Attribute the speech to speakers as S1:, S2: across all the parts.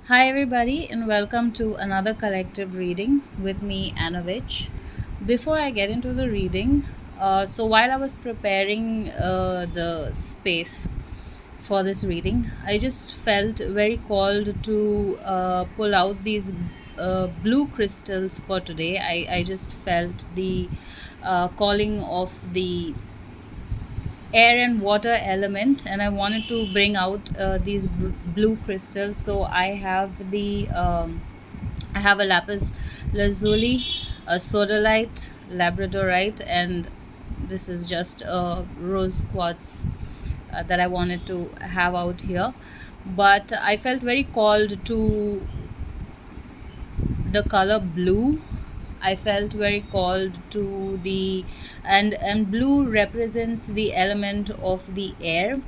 S1: Hi, everybody, and welcome to another collective reading with me, Anovich. Before I get into the reading, so while I was preparing the space for this reading, I just felt very called to pull out these blue crystals for today. I just felt the calling of the air and water element, and I wanted to bring out these blue crystals. So I have a lapis lazuli, a sodalite, labradorite, and this is just a rose quartz that I wanted to have out here. But I felt very called to the color blue. I felt very called to the and blue represents the element of the air.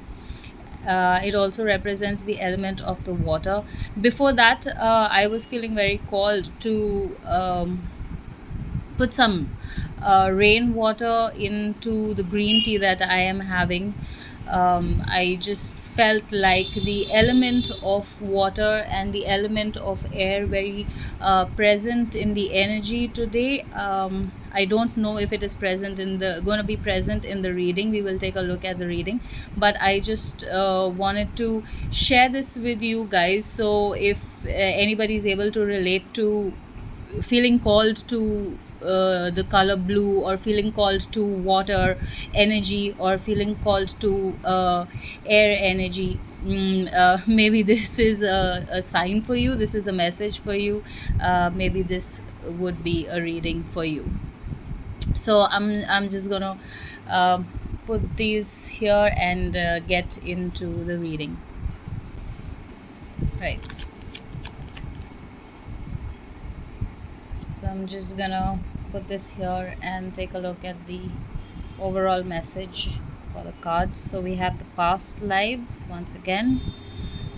S1: It also represents the element of the water. Before that, I was feeling very called to put some rainwater into the green tea that I am having. I just felt like the element of water and the element of air very present in the energy today. I don't know if it is present in the going to be present in the reading. We will take a look at the reading, but I just wanted to share this with you guys. So if anybody is able to relate to feeling called to the color blue, or feeling called to water energy, or feeling called to air energy, maybe this is a sign for you, this is a message for you, maybe this would be a reading for you. So I'm just gonna uh, put these here and get into the reading. Right, so I'm just gonna put this here and take a look at the overall message for the cards. So we have the past lives once again,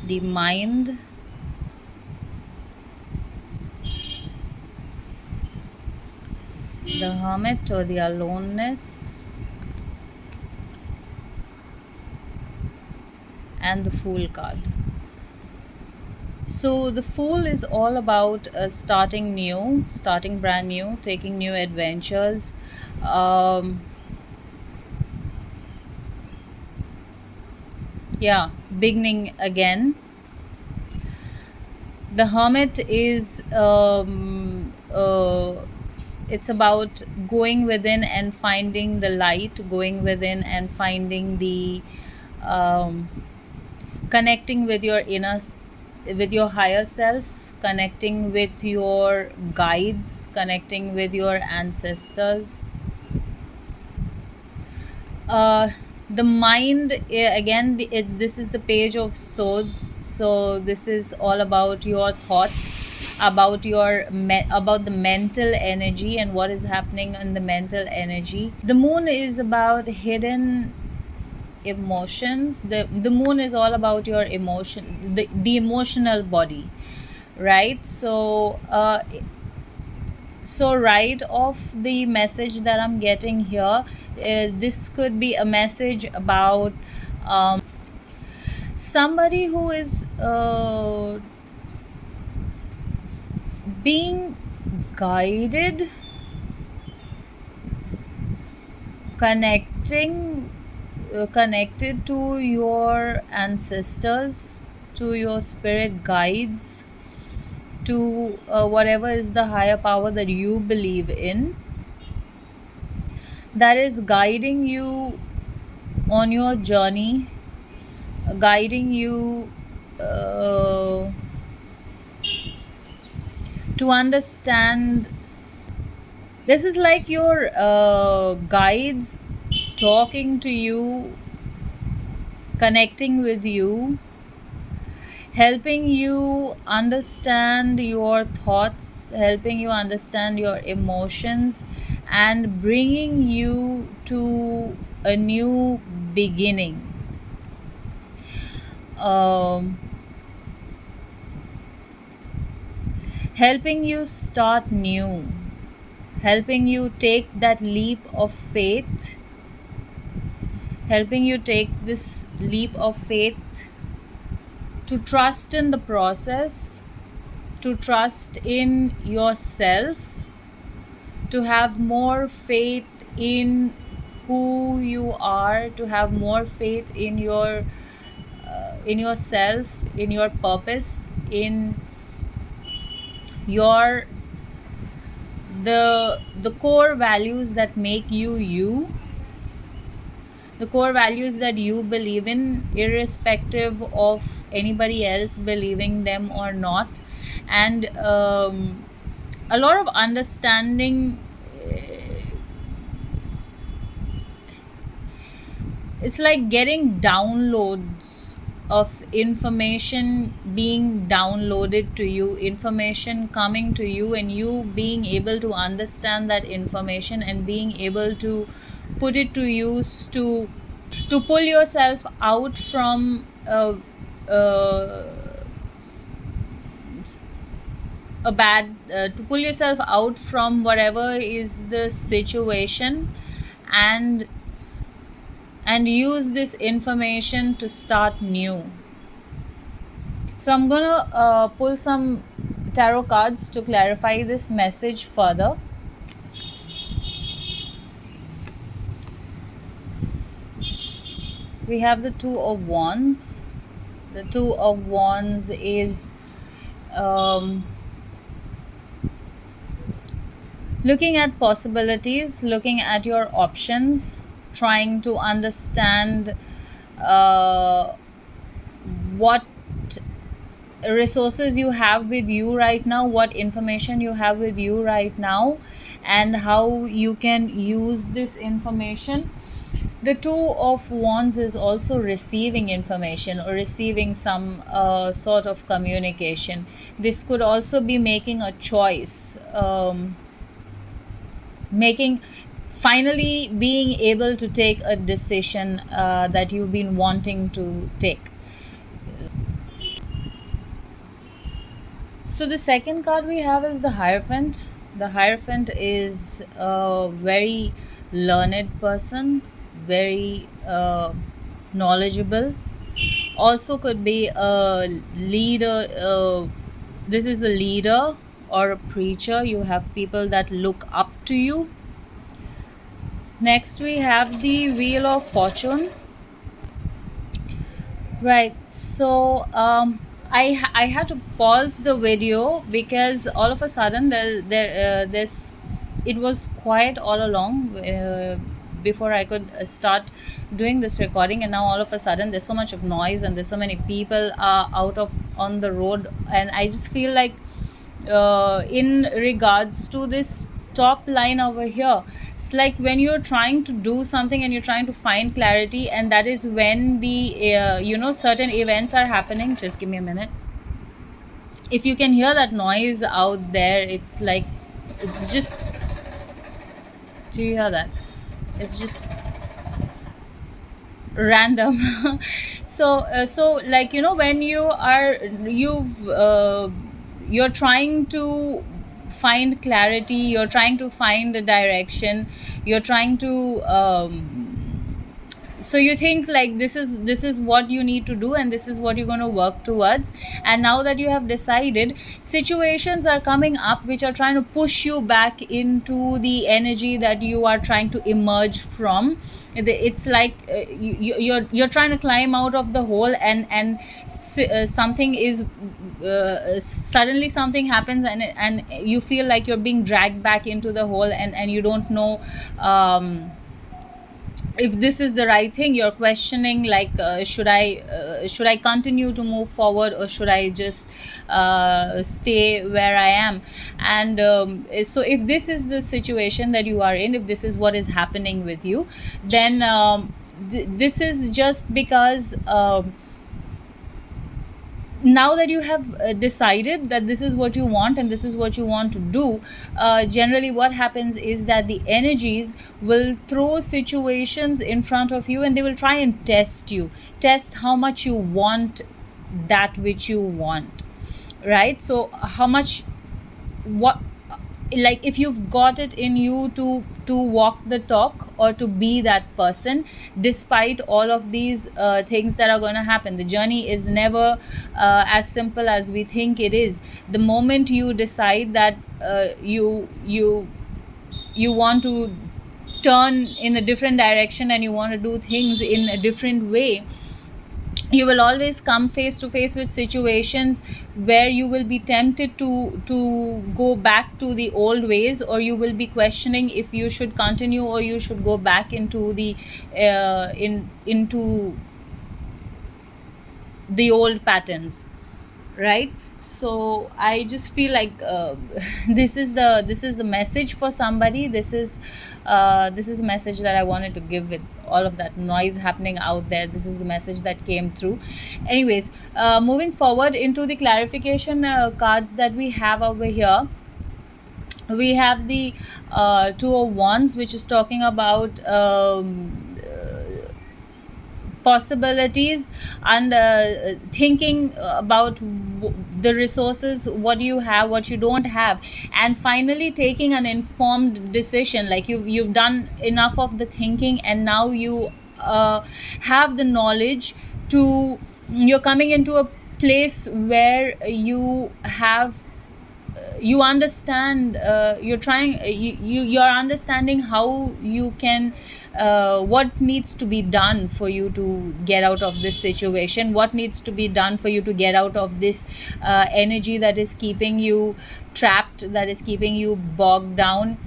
S1: the mind, the hermit or the aloneness, and the fool card. So the fool is all about starting new, starting brand new, taking new adventures. Um, yeah, beginning again. The hermit is it's about going within and finding the light, going within and finding the um, connecting with your with your higher self, connecting with your guides, connecting with your ancestors. uh, the mind, again, this is the page of swords, so this is all about your thoughts, about about the mental energy and what is happening in the mental energy. The moon is about hidden emotions. The moon is all about your emotion, the emotional body, right? So right off the message that I'm getting here, this could be a message about somebody who is being guided, connecting connected to your ancestors, to your spirit guides, to whatever is the higher power that you believe in, that is guiding you on your journey, guiding you to understand. This is like your guides talking to you, connecting with you, helping you understand your thoughts, helping you understand your emotions, and bringing you to a new beginning. Um, Helping you start new, helping you take that leap of faith, helping you take this leap of faith to trust in the process, to trust in yourself, to have more faith in who you are, to have more faith in yourself, in your purpose, in your the core values that make you you, the core values that you believe in, irrespective of anybody else believing them or not. And a lot of understanding. It's like getting downloads of information being downloaded to you, information coming to you, and you being able to understand that information and being able to put it to use to pull yourself out from uh, a bad to pull yourself out from whatever is the situation, and use this information to start new. So I'm gonna pull some tarot cards to clarify this message further. We have the Two of Wands. The Two of Wands is looking at possibilities, looking at your options, trying to understand what resources you have with you right now, what information you have with you right now, and how you can use this information. The Two of Wands is also receiving information or receiving some sort of communication. This could also be making a choice, making finally being able to take a decision that you've been wanting to take. So the second card we have is the Hierophant. The Hierophant is a very learned person, very knowledgeable. Also could be a leader. This is a leader or a preacher. You have people that look up to you. Next we have the Wheel of Fortune. Right, so I had to pause the video because all of a sudden there's it was quiet all along before I could start doing this recording, and now all of a sudden there's so much of noise and there's so many people out of on the road, and I just feel like in regards to this top line over here, it's like when you're trying to do something and you're trying to find clarity, and that is when the certain events are happening. Just give me a minute. If you can hear that noise out there, it's like, it's just, do you hear that? It's just random. So like, when you're trying to find clarity, you're trying to find a direction, you're trying to so you think like this is what you need to do and this is what you're going to work towards, and now that you have decided, situations are coming up which are trying to push you back into the energy that you are trying to emerge from. It's like you're trying to climb out of the hole, and something is suddenly something happens, and you feel like you're being dragged back into the hole, and you don't know if this is the right thing. You're questioning like, should I continue to move forward, or should I just stay where I am? And so if this is the situation that you are in, if this is what is happening with you, then this is just because now that you have decided that this is what you want and this is what you want to do, generally what happens is that the energies will throw situations in front of you, and they will try and test how much you want that which you want, right? So how much, what like if you've got it in you to walk the talk or to be that person, despite all of these things that are going to happen. The journey is never as simple as we think it is. The moment you decide that you want to turn in a different direction and you want to do things in a different way, you will always come face to face with situations where you will be tempted to go back to the old ways, or you will be questioning if you should continue or you should go back into the old patterns, right? So I just feel like this is the message for somebody. This is a message that I wanted to give with all of that noise happening out there. This is the message that came through. Anyways, moving forward into the clarification cards that we have over here, we have the Two of Wands, which is talking about possibilities and thinking about the resources, what you have, what you don't have, and finally taking an informed decision. Like you've done enough of the thinking, and now you have the knowledge to, you're coming into a place where you understand, you're understanding how you can, what needs to be done for you to get out of this situation, what needs to be done for you to get out of this energy that is keeping you trapped, that is keeping you bogged down.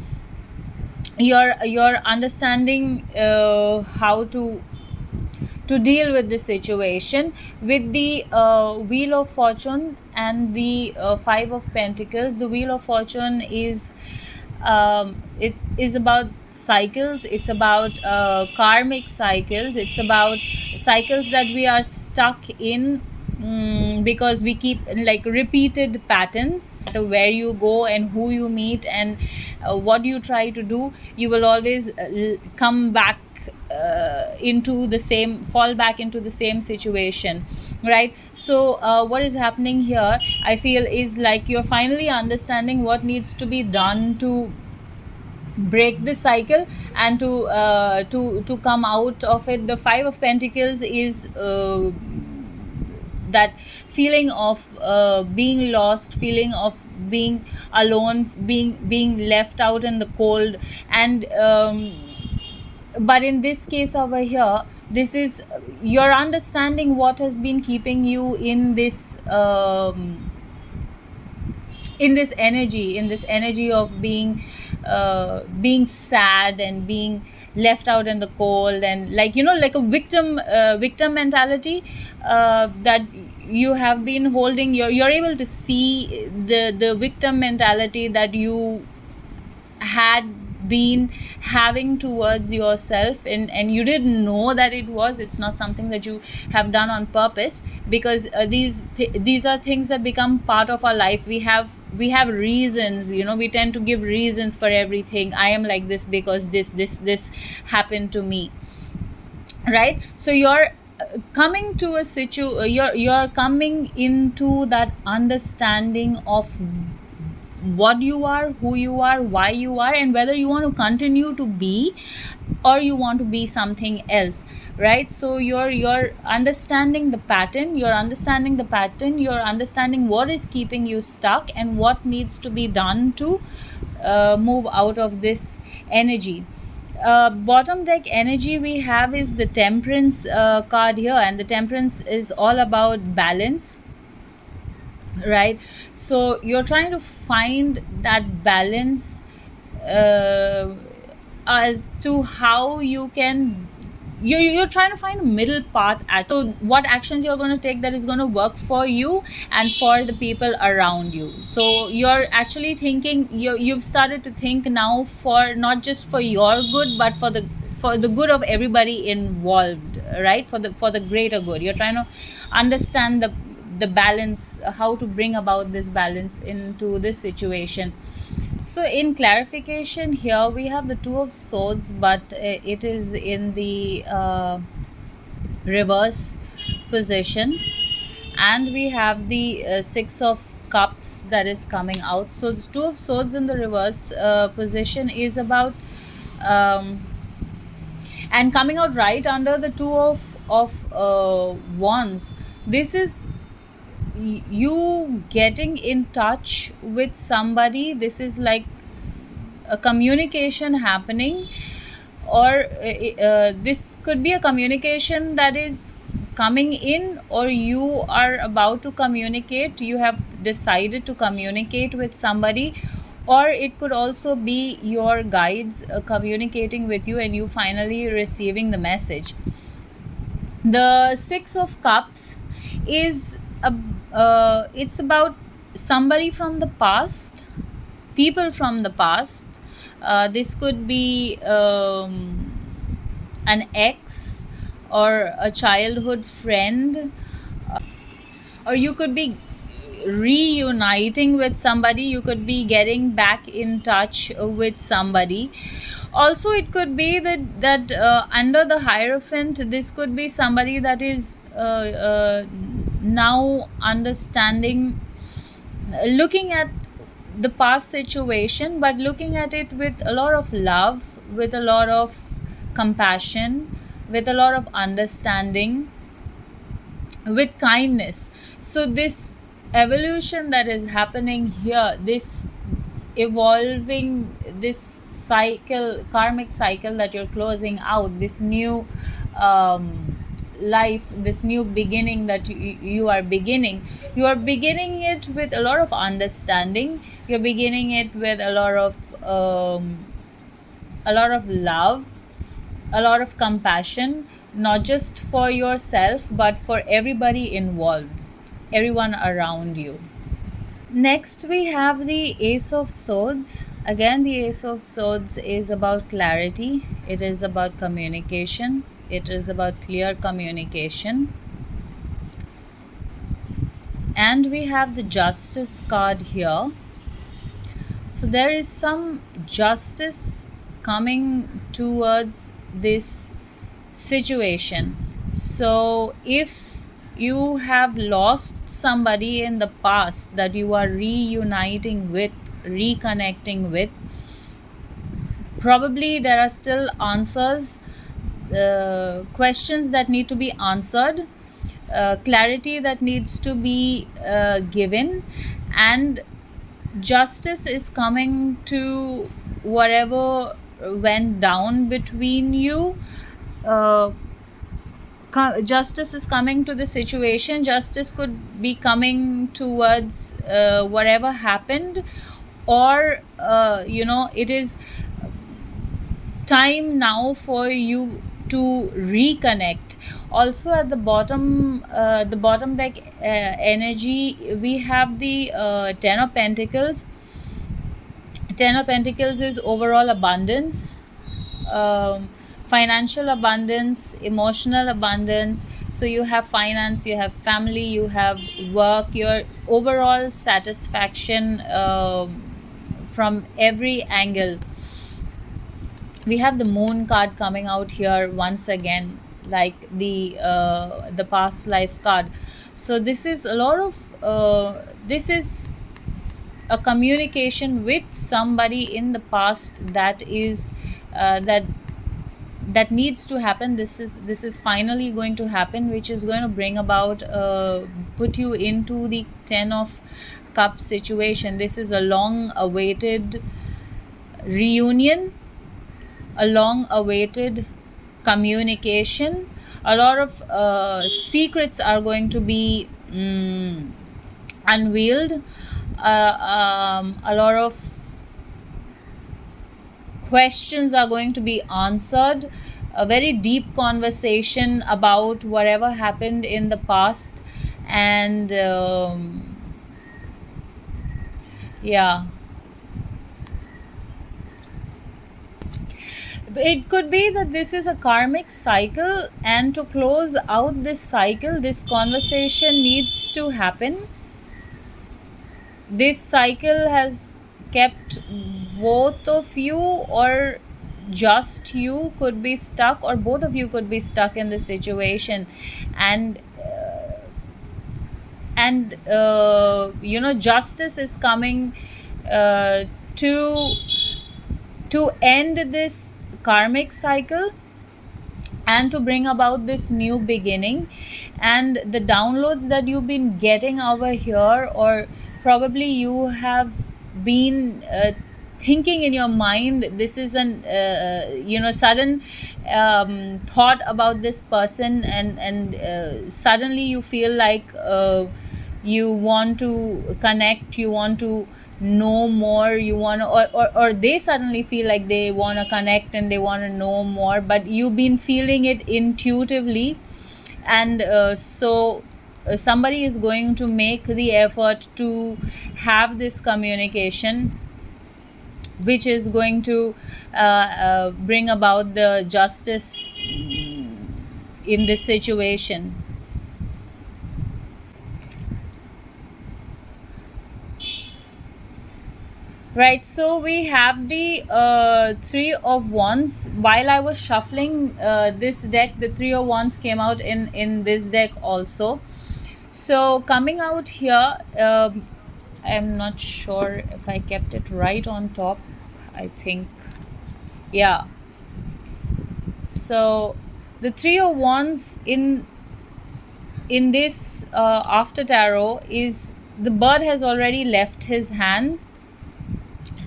S1: You're understanding how to deal with the situation. With the Wheel of Fortune and the Five of Pentacles, the Wheel of Fortune is it is about cycles. It's about karmic cycles. It's about cycles that we are stuck in, because we keep like repeated patterns. No matter where you go and who you meet and what you try to do, you will always come back fall back into the same situation, right? So what is happening here, I feel, is like you're finally understanding what needs to be done to break this cycle and to come out of it. The Five of Pentacles is that feeling of being lost, feeling of being alone, being left out in the cold. And but in this case over here, this is you're understanding what has been keeping you in this energy of being sad and being left out in the cold, and like like a victim mentality that you have been holding. You're able to see the victim mentality that you had been having towards yourself, and you didn't know that it's not something that you have done on purpose, because these are things that become part of our life. We have reasons, we tend to give reasons for everything. I am like this because this happened to me, right? So you're coming to you're coming into that understanding of what you are, who you are, why you are, and whether you want to continue to be or you want to be something else, right? So you're understanding the pattern, you're understanding what is keeping you stuck and what needs to be done to move out of this energy. Bottom deck energy we have is the Temperance card here, and the Temperance is all about balance, right? So you're trying to find that balance as to how you can, you're trying to find a middle path so what actions you're going to take that is going to work for you and for the people around you. So you're actually thinking, you've started to think now for not just for your good, but for the good of everybody involved, right? For the greater good. You're trying to understand the balance, how to bring about this balance into this situation. So in clarification here, we have the Two of Swords, but it is in the reverse position, and we have the Six of Cups that is coming out. So the Two of Swords in the reverse position is about, um, and coming out right under the Two of Wands. This is you getting in touch with somebody. This is like a communication happening, or this could be a communication that is coming in, or you are about to communicate, you have decided to communicate with somebody, or it could also be your guides communicating with you and you finally receiving the message. The Six of Cups is it's about somebody from the past, people from the past. This could be an ex or a childhood friend, or you could be reuniting with somebody, you could be getting back in touch with somebody. Also, it could be that under the Hierophant, this could be somebody that is now understanding, looking at the past situation, but looking at it with a lot of love, with a lot of compassion, with a lot of understanding, with kindness. So this evolution that is happening here, this evolving, this cycle, karmic cycle that you're closing out, this new life, this new beginning that you are beginning, you are beginning it with a lot of understanding, you're beginning it with a lot of love, a lot of compassion, not just for yourself but for everybody involved, everyone around you. Next, we have the Ace of Swords. Again, the Ace of Swords is about clarity, it is about communication, it is about clear communication. And we have the Justice card here. So there is some justice coming towards this situation. So if you have lost somebody in the past that you are reuniting with, reconnecting with, probably there are still answers, questions that need to be answered, clarity that needs to be given, and justice is coming to whatever went down between you. Justice is coming to the situation, justice could be coming towards whatever happened, or it is time now for you to reconnect. Also at the bottom deck energy, we have the Ten of Pentacles. Ten of Pentacles is overall abundance, financial abundance, emotional abundance. So you have finance, you have family, you have work, your overall satisfaction from every angle. We have the Moon card coming out here once again, like the past life card. So this is a lot of this is a communication with somebody in the past that is that needs to happen. This is finally going to happen, which is going to bring about put you into the Ten of Cups situation. This is a long awaited reunion, a long awaited communication. A lot of secrets are going to be unveiled. A lot of questions are going to be answered. A very deep conversation about whatever happened in the past. And yeah, it could be that this is a karmic cycle, and to close out this cycle, this conversation needs to happen. This cycle has kept both of you, or just you could be stuck, or both of you could be stuck in this situation, and and justice is coming uh, to end this karmic cycle and to bring about this new beginning. And the downloads that you've been getting over here, or probably you have been thinking in your mind, this is an sudden thought about this person, and suddenly you feel like you want to connect, you want to know more, you want to, or they suddenly feel like they want to connect and they want to know more, but you've been feeling it intuitively. And somebody is going to make the effort to have this communication, which is going to bring about the justice in this situation. Right, so we have the Three of Wands. While I was shuffling this deck, the Three of Wands came out in this deck also. So coming out here, I'm not sure if I kept it right on top. I think, yeah. So the Three of Wands in this after tarot is the bird has already left his hand,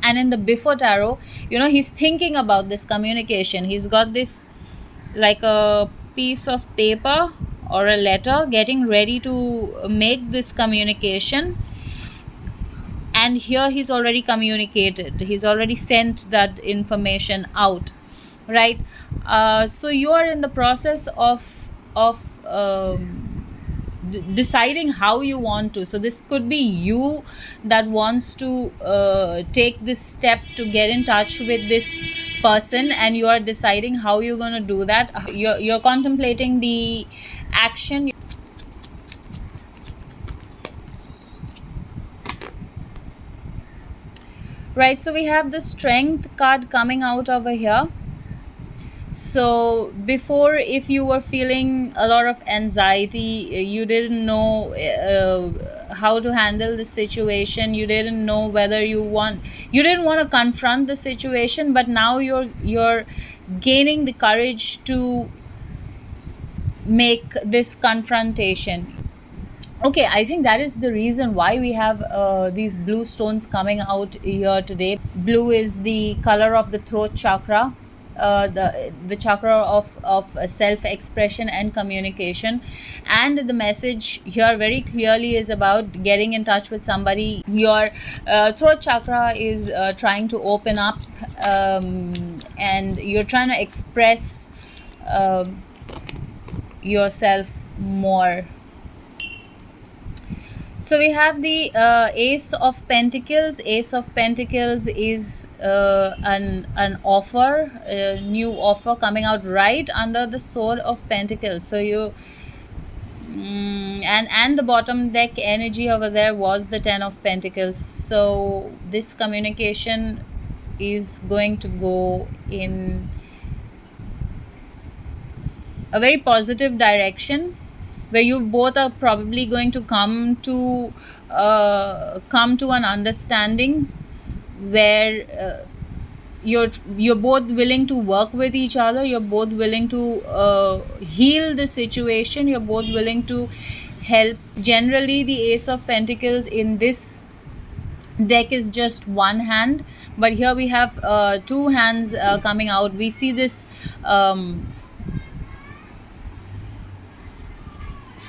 S1: and in the before tarot, he's thinking about this communication. He's got this like a piece of paper or a letter, getting ready to make this communication. And here he's already communicated, he's already sent that information out, right? So you are in the process of deciding how you want to. So this could be you that wants to take this step to get in touch with this person, and you are deciding how you're going to do that. You're contemplating the action. Right, so we have the Strength card coming out over here. So before, if you were feeling a lot of anxiety, you didn't know how to handle the situation, you didn't know whether you didn't want to confront the situation, but now you're gaining the courage to make this confrontation. Okay, I think that is the reason why we have these blue stones coming out here today. Blue is the color of the throat chakra, the chakra of self-expression and communication. And the message here very clearly is about getting in touch with somebody. Your throat chakra is trying to open up, and you're trying to express yourself more. So we have the Ace of Pentacles. Ace of Pentacles is an offer, a new offer coming out right under the Sword of Pentacles. So you and the bottom deck energy over there was the Ten of Pentacles. So this communication is going to go in a very positive direction, where you both are probably going to come to an understanding, where you're both willing to work with each other, you're both willing to heal the situation, you're both willing to help. Generally, the Ace of Pentacles in this deck is just one hand, but here we have two hands coming out. We see this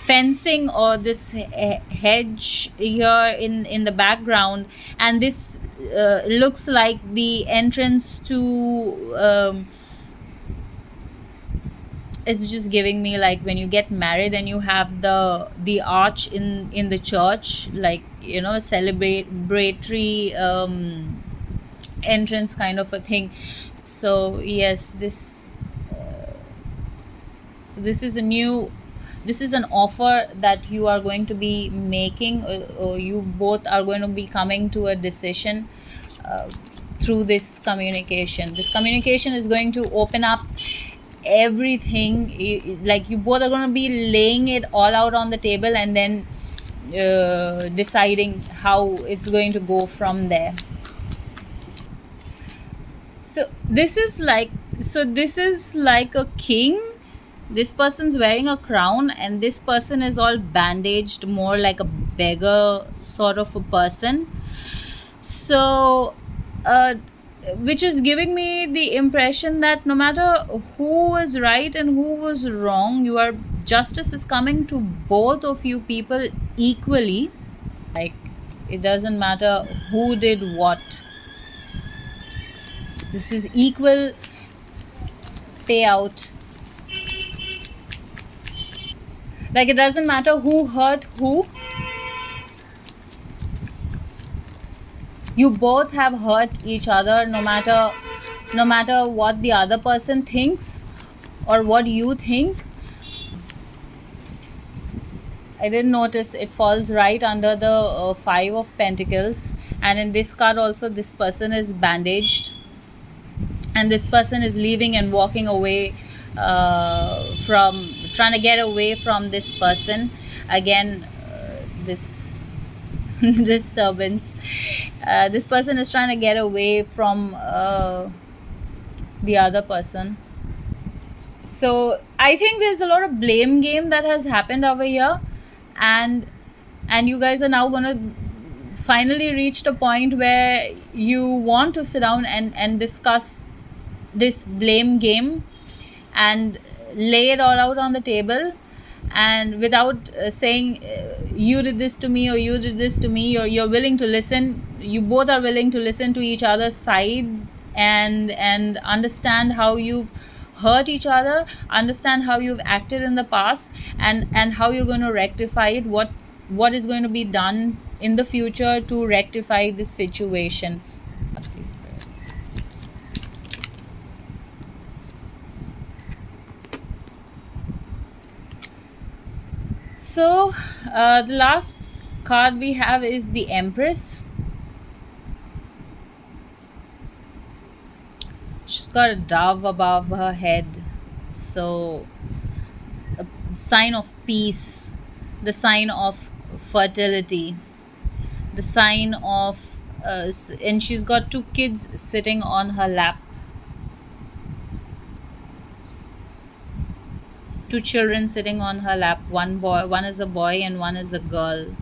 S1: fencing or this hedge here in the background, and this looks like the entrance to it's just giving me like when you get married and you have the arch in the church, like celebratory entrance kind of a thing. So yes, this so this is an offer that you are going to be making, or you both are going to be coming to a decision through this communication. This communication is going to open up everything. Like you both are going to be laying it all out on the table, and then deciding how it's going to go from there. So this is like a king. This person's wearing a crown, and this person is all bandaged, more like a beggar sort of a person. So uh, which is giving me the impression that no matter who was right and who was wrong, your justice is coming to both of you people equally. Like, it doesn't matter who did what. This is equal payout. Like, it doesn't matter who hurt who. You both have hurt each other, no matter what the other person thinks or what you think. I didn't notice it falls right under the Five of Pentacles, and in this card also this person is bandaged, and this person is leaving and walking away, from trying to get away from this person. Again, this disturbance. This person is trying to get away from the other person. So I think there's a lot of blame game that has happened over here, and you guys are now gonna finally reach the point where you want to sit down and discuss this blame game and lay it all out on the table, and without saying you did this to me or you did this to me, or you're willing to listen. You both are willing to listen to each other's side, and understand how you've hurt each other, understand how you've acted in the past, and how you're going to rectify it, what is going to be done in the future to rectify this situation. Please, Spirit. So the last card we have is the Empress. She's got a dove above her head, so a sign of peace, the sign of fertility, the sign of and she's got two kids sitting on her lap, two children sitting on her lap. One is a boy and one is a girl.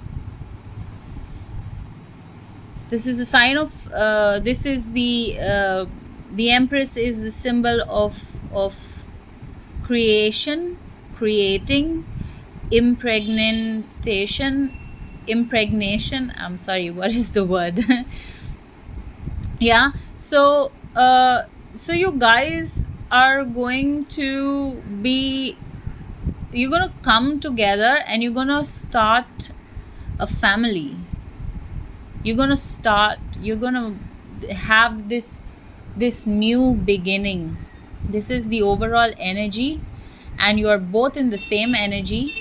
S1: This is a sign of this is the Empress is the symbol of creation, creating, impregnation. I'm sorry, what is the word? Yeah. So so you guys are going to be, you're going to come together and you're going to start a family. You're going to have this new beginning. This is the overall energy, and you are both in the same energy,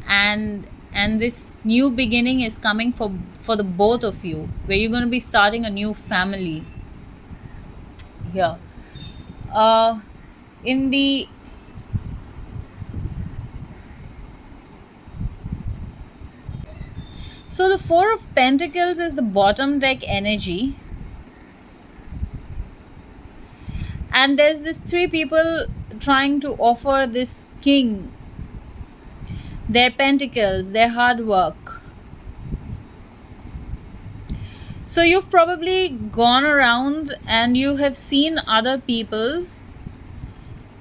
S1: and this new beginning is coming for the both of you, where you're going to be starting a new family here. In the So the Four of Pentacles is the bottom deck energy, and there's this three people trying to offer this king their pentacles, their hard work. So you've probably gone around and you have seen other people,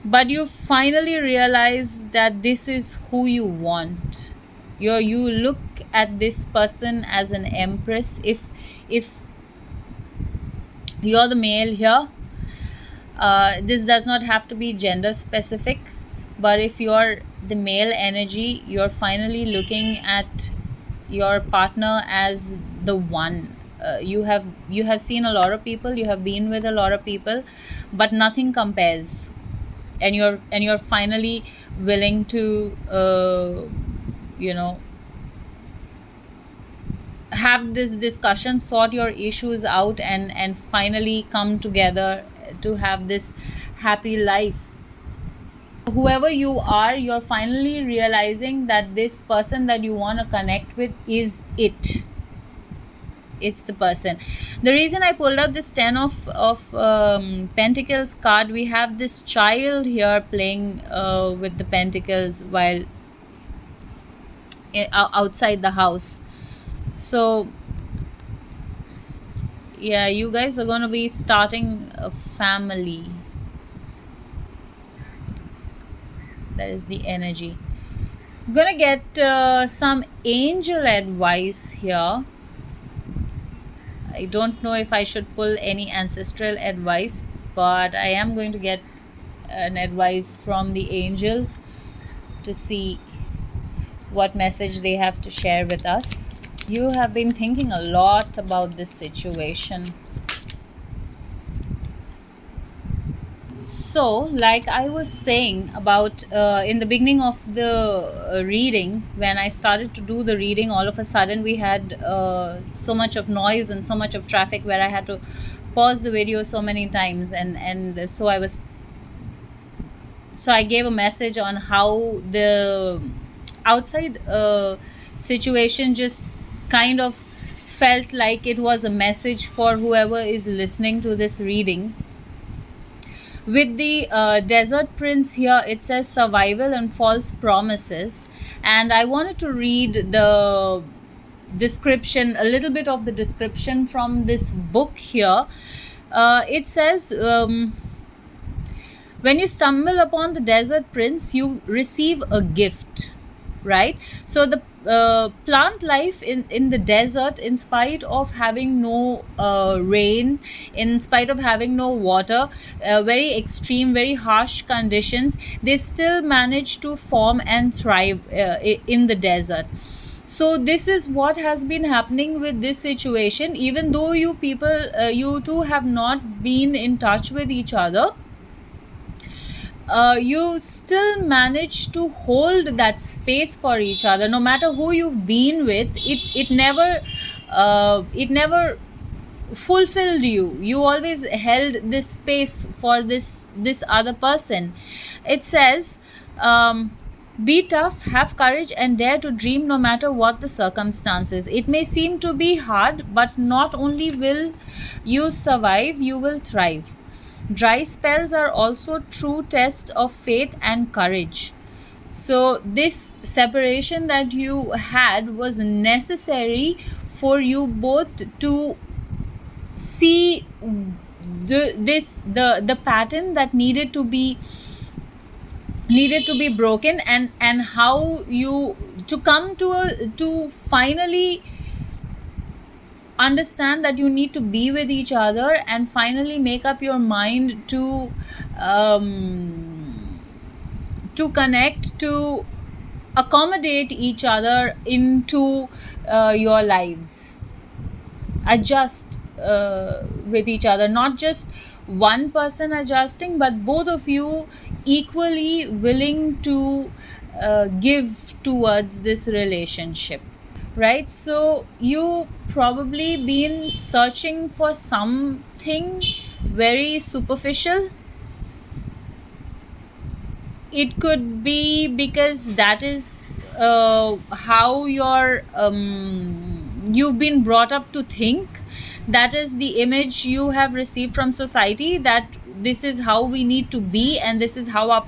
S1: but you finally realize that this is who you want. You look at this person as an Empress. If you're the male here, this does not have to be gender specific, but if you're the male energy, you're finally looking at your partner as the one. You have seen a lot of people, you have been with a lot of people, but nothing compares, and you're finally willing to have this discussion, sort your issues out, and finally come together to have this happy life. whoever you are, you're finally realizing that this person that you want to connect with is it's the person. The reason I pulled up this 10 of pentacles card, we have this child here playing with the pentacles while outside the house. So yeah, you guys are going to be starting a family. That is the energy. I'm gonna get some angel advice here. I don't know if I should pull any ancestral advice, but I am going to get an advice from the angels to see what message they have to share with us. You have been thinking a lot about this situation. So, like I was saying about in the beginning of the reading, when I started to do the reading, all of a sudden we had so much of noise and so much of traffic where I had to pause the video so many times, and so I gave a message on how the outside situation just kind of felt like it was a message for whoever is listening to this reading. With the desert prince here, it says survival and false promises, and I wanted to read the description, a little bit of the description from this book here. It says, when you stumble upon the desert prince, you receive a gift, right? So the plant life in the desert, in spite of having no rain, in spite of having no water, very extreme, very harsh conditions, they still manage to form and thrive in the desert. So this is what has been happening with this situation. Even though you people, you two have not been in touch with each other, you still manage to hold that space for each other. No matter who you've been with, it never fulfilled you. You always held this space for this other person. It says, be tough, have courage, and dare to dream no matter what the circumstances. It may seem to be hard, but not only will you survive, you will thrive. Dry spells are also true tests of faith and courage. So this separation that you had was necessary for you both to see the pattern that needed to be broken, and how you to come to finally understand that you need to be with each other, and finally make up your mind to connect, to accommodate each other into your lives, adjust with each other, not just one person adjusting, but both of you equally willing to give towards this relationship, right? So you probably been searching for something very superficial. It could be because that is how you've been brought up to think. That is the image you have received from society, that this is how we need to be and this is how our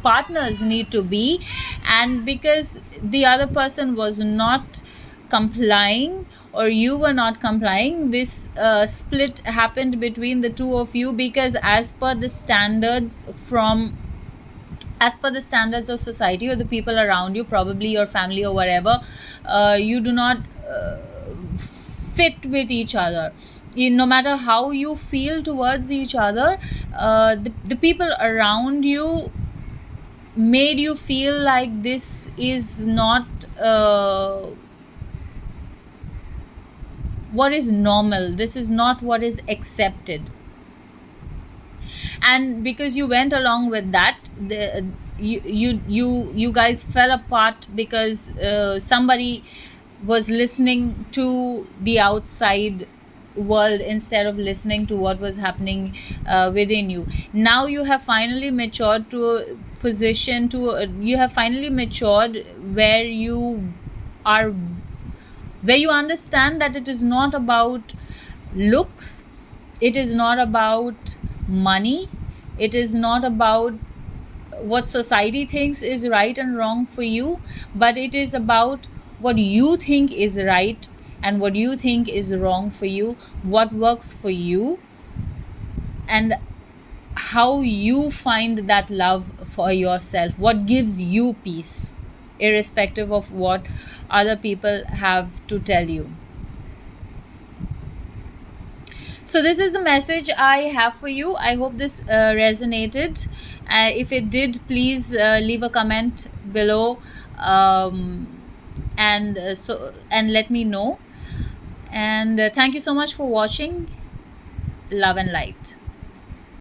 S1: partners need to be. And because the other person was not complying, or you were not complying, this split happened between the two of you, because as per the standards of society, or the people around you, probably your family or whatever, you do not fit with each other. No matter how you feel towards each other, the people around you made you feel like this is not what is normal, this is not what is accepted. And because you went along with that, you guys fell apart, because somebody was listening to the outside world instead of listening to what was happening within you. Now you have finally matured to a position to you have finally matured where are where you understand that it is not about looks, it is not about money, it is not about what society thinks is right and wrong for you, but it is about what you think is right and what you think is wrong for you, what works for you, and how you find that love for yourself, what gives you peace, irrespective of what other people have to tell you. So this is the message I have for you. I hope this resonated. If it did, please leave a comment below, and let me know. And thank you so much for watching. Love and light.